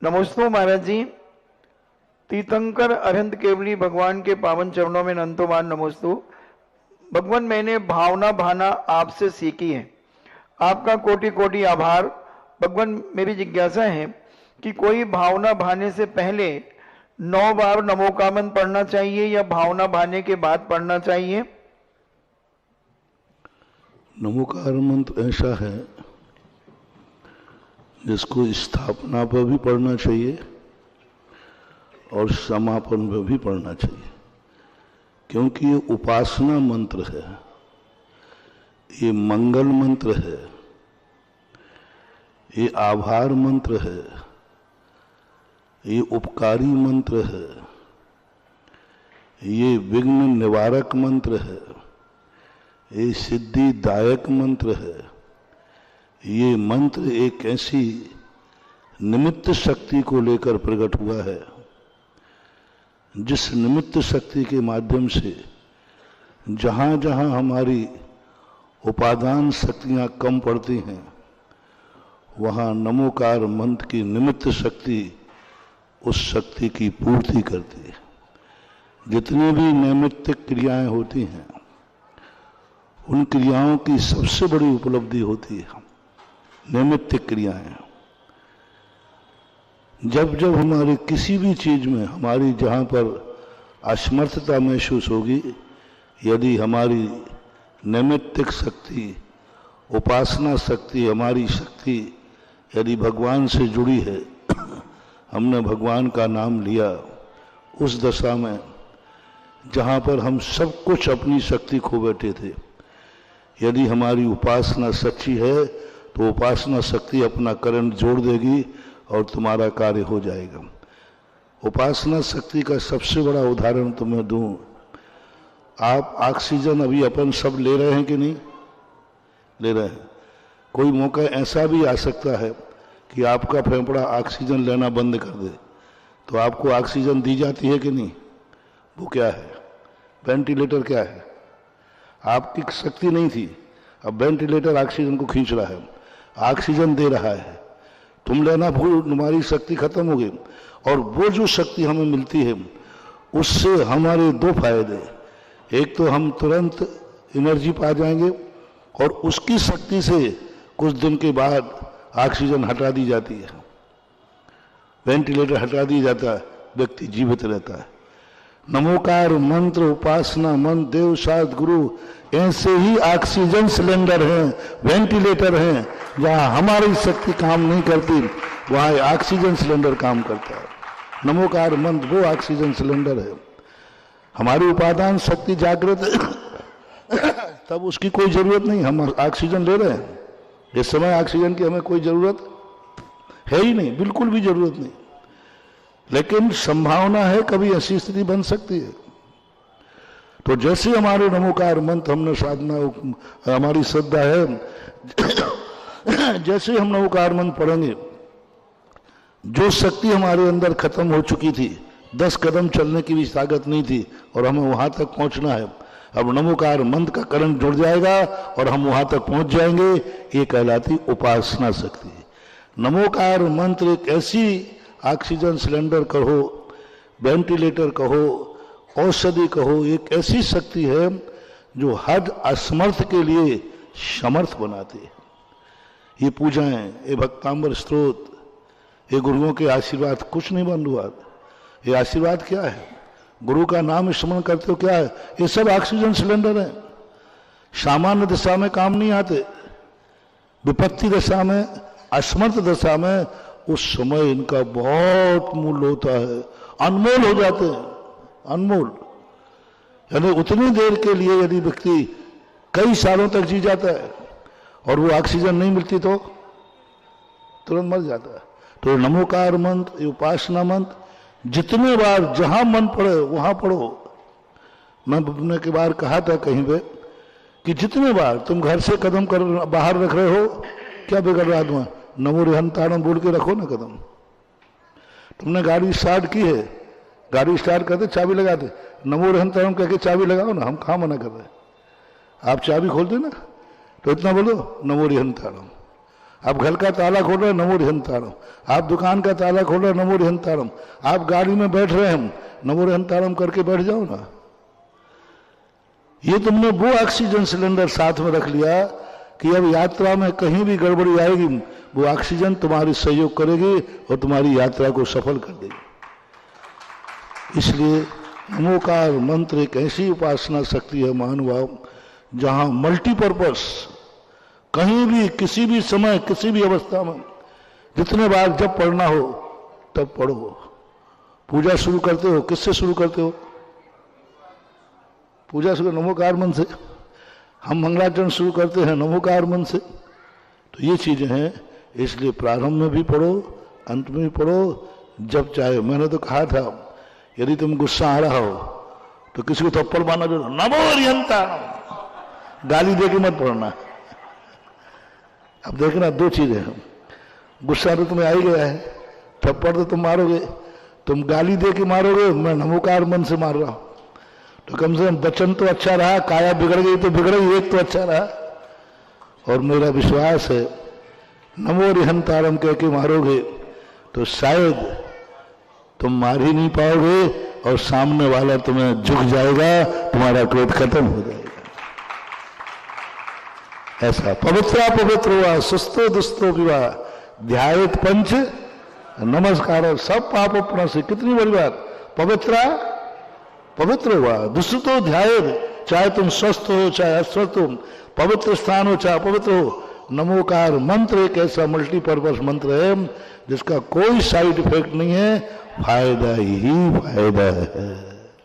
नमोस्तु महाराज जी। तीर्थंकर अरहंत केवली भगवान के पावन चरणों में नंतोमान नमोस्तु। भगवान, मैंने भावना भाना आपसे सीखी है, आपका कोटि कोटि आभार। भगवान, मेरी जिज्ञासा है कि कोई भावना भाने से पहले 9 बार नमोकामन पढ़ना चाहिए या भावना भाने के बाद पढ़ना चाहिए? नमोकार मंत्र ऐसा है जिसको स्थापना पर भी पढ़ना चाहिए और समापन पर भी पढ़ना चाहिए, क्योंकि ये उपासना मंत्र है, ये मंगल मंत्र है, ये आभार मंत्र है, ये उपकारी मंत्र है, ये विघ्न निवारक मंत्र है, ये सिद्धिदायक मंत्र है। ये मंत्र एक ऐसी निमित्त शक्ति को लेकर प्रकट हुआ है जिस निमित्त शक्ति के माध्यम से जहां जहां हमारी उपादान शक्तियां कम पड़ती हैं वहां नमोकार मंत्र की निमित्त शक्ति उस शक्ति की पूर्ति करती है। जितनी भी नैमित्तिक क्रियाएं होती हैं उन क्रियाओं की सबसे बड़ी उपलब्धि होती है नैमित्तिक क्रियाएं। जब जब हमारी किसी भी चीज में हमारी जहां पर असमर्थता महसूस होगी, यदि हमारी नैमित्तिक शक्ति, उपासना शक्ति, हमारी शक्ति यदि भगवान से जुड़ी है, हमने भगवान का नाम लिया, उस दशा में जहां पर हम सब कुछ अपनी शक्ति खो बैठे थे, यदि हमारी उपासना सच्ची है तो उपासना शक्ति अपना करंट जोड़ देगी और तुम्हारा कार्य हो जाएगा। उपासना शक्ति का सबसे बड़ा उदाहरण तो मैं दूं, आप ऑक्सीजन अभी अपन सब ले रहे हैं कि नहीं ले रहे हैं? कोई मौका ऐसा भी आ सकता है कि आपका फेफड़ा ऑक्सीजन लेना बंद कर दे, तो आपको ऑक्सीजन दी जाती है कि नहीं? वो क्या है? वेंटिलेटर क्या है? आपकी शक्ति नहीं थी, अब वेंटिलेटर ऑक्सीजन को खींच रहा है, ऑक्सीजन दे रहा है, तुम लेना भूल, तुम्हारी शक्ति खत्म हो गई। और वो जो शक्ति हमें मिलती है उससे हमारे 2 फायदे, एक तो हम तुरंत एनर्जी पा जाएंगे और उसकी शक्ति से कुछ दिन के बाद ऑक्सीजन हटा दी जाती है, वेंटिलेटर हटा दिया जाता है, व्यक्ति जीवित रहता है। नमोकार मंत्र, उपासना मंत्र, देव शास्त्र, गुरु ऐसे ही ऑक्सीजन सिलेंडर हैं, वेंटिलेटर हैं। जहां हमारी शक्ति काम नहीं करती वहां ऑक्सीजन सिलेंडर काम करता है। नमोकार मंत्र वो ऑक्सीजन सिलेंडर है। हमारी उपादान शक्ति जागृत तब उसकी कोई जरूरत नहीं, हम ऑक्सीजन ले रहे हैं। इस समय ऑक्सीजन की हमें कोई जरूरत है ही नहीं, बिल्कुल भी जरूरत नहीं, लेकिन संभावना है कभी ऐसी स्थिति बन सकती है। तो जैसे हमारे नमोकार मंत्र, हमने साधना, हमारी श्रद्धा है, जैसे हम नमोकार मंत्र पढ़ेंगे, जो शक्ति हमारे अंदर खत्म हो चुकी थी, 10 कदम चलने की भी ताकत नहीं थी और हमें वहां तक पहुंचना है, अब नमोकार मंत्र का करंट जुड़ जाएगा और हम वहां तक पहुंच जाएंगे। ये कहलाती उपासना शक्ति। नमोकार मंत्र एक ऐसी ऑक्सीजन सिलेंडर कहो, वेंटिलेटर कहो, औषधि कहो, एक ऐसी शक्ति है जो हर असमर्थ के लिए समर्थ बनाती है। ये पूजाएं, ये भक्तांबर स्तोत्र, ये गुरुओं के आशीर्वाद कुछ नहीं बंद हुआ। ये आशीर्वाद क्या है? गुरु का नाम स्मरण करते हो क्या है? ये सब ऑक्सीजन सिलेंडर है। सामान्य दशा में काम नहीं आते, विपत्ति दशा में, असमर्थ दशा में, उस समय इनका बहुत मूल्य होता है, अनमोल हो जाते हैं, अनमोल। यानी उतनी देर के लिए यदि व्यक्ति कई सालों तक जी जाता है और वो ऑक्सीजन नहीं मिलती तो तुरंत मर जाता है। तो नमोकार मंत्र, उपासना मंत्र जितने बार जहां मन पड़े वहां पढ़ो। मैं अपने के बार कहा था कहीं पे कि जितने बार तुम घर से कदम कर बाहर रख रहे हो, क्या बिगड़ रहा तुम्हें? नमो रिहंताणम बोल के रखो ना कदम। तुमने गाड़ी स्टार्ट की है, गाड़ी स्टार्ट करते चाबी लगाते, नमो रिहंताणम कह के चाबी लगाओ ना, हम कहाँ मना कर रहे हैं? आप चाबी खोलते ना, तो इतना बोलो नमो रिहंताणम। आप घर का ताला खोल रहे हैं, नमो हरिहंतारम। आप दुकान का ताला खोल रहे हैं, नमो हरिहंतारम। आप गाड़ी में बैठ रहे हैं, नमो हरिहंतारम करके बैठ जाओ ना। ये तुमने वो ऑक्सीजन सिलेंडर साथ में रख लिया कि अब यात्रा में कहीं भी गड़बड़ी आएगी, वो ऑक्सीजन तुम्हारी सहयोग करेगी और तुम्हारी यात्रा को सफल कर देगी। इसलिए नमोकार मंत्र एक ऐसी उपासना शक्ति है महानुभाव, जहां मल्टीपर्पस कहीं भी किसी भी समय किसी भी अवस्था में जितने बार जब पढ़ना हो तब पढ़ो। पूजा शुरू करते हो, किससे शुरू करते हो? पूजा शुरू नमोकार मंत्र से। हम मंगलाचरण शुरू करते हैं नमोकार मंत्र से। तो ये चीजें हैं, इसलिए प्रारंभ में भी पढ़ो, अंत में भी पढ़ो, जब चाहे। मैंने तो कहा था यदि तुम गुस्सा आ रहा हो तो किसी को थप्पड़ मारना जो नमो हरिहंतारम, गाली दे के मत पढ़ना। अब देखना दो चीजें हैं, गुस्सा तो तुम्हें आ ही गया है, थप्पड़ तो तुम मारोगे, तुम गाली दे के मारोगे, मैं नमोकार मन से मार रहा हूं। तो कम से कम वचन तो अच्छा रहा, काया बिगड़ गई तो बिगड़ गई, एक तो अच्छा रहा। और मेरा विश्वास है नमो हरिहंतारम कह के मारोगे तो शायद तुम मार ही नहीं पाओगे और सामने वाला तुम्हें झुक जाएगा, तुम्हारा क्रोध खत्म हो जाएगा। ऐसा पवित्र पवित्र हुआ, सुस्तो दुस्तो विवाह, ध्यायत पंच नमस्कार, सब पाप अपना से। कितनी बड़ी बात, पवित्र हुआ, दुस्तो ध्यायत, चाहे तुम स्वस्थ हो चाहे अस्वस्थ हो, पवित्र स्थान हो चाहे पवित्र हो। नमोकार मंत्र एक ऐसा मल्टीपर्पज मंत्र है जिसका कोई साइड इफेक्ट नहीं है, फायदा ही फायदा है।